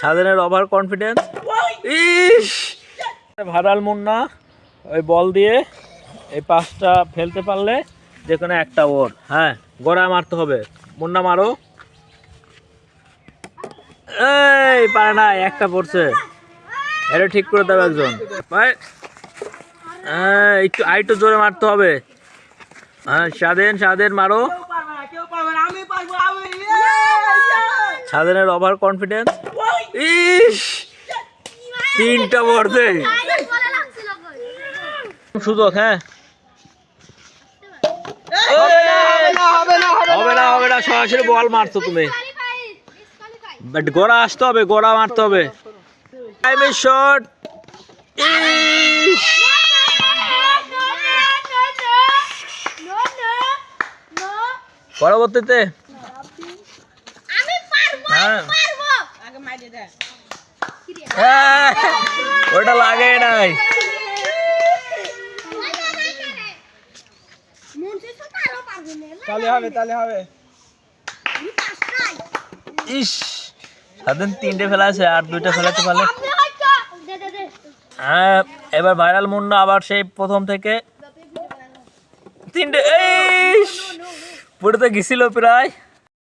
স্বাধীনের over confidence. ইস, viral Munna ওই বল দিয়ে এই পাঁচটা ফেলতে পারলে যে কোনো একটা ওর। হ্যাঁ, গোড়া মারতে হবে। মুন্না মারো। এই পারে না, একটা পড়ছে। এটা ঠিক করে দেবে একজন। হ্যাঁ, একটু জোরে মারতে হবে। হ্যাঁ, স্বাধীন মারো। স্বাধীনের ওভার কনফিডেন্স। ইস, তিনটা পড়ছে। সুযোগ। হ্যাঁ, হবে না, সরাসরি বল মারছো তুমি। বাট গোড়া আসতে হবে, গোড়া মারতে হবে। টাইমের শট। পরবর্তীতে ওটা লাগে নাই। তাহলে হবে। ইস, স্বাধীন তিনটে ফেলা আছে, আর দুইটা ফেলাতে পারলে। হ্যাঁ, এবার ভাইরাল মুন্না আবার সেই প্রথম থেকে তিনটে। এই পড়ে তো গেছিল প্রায়।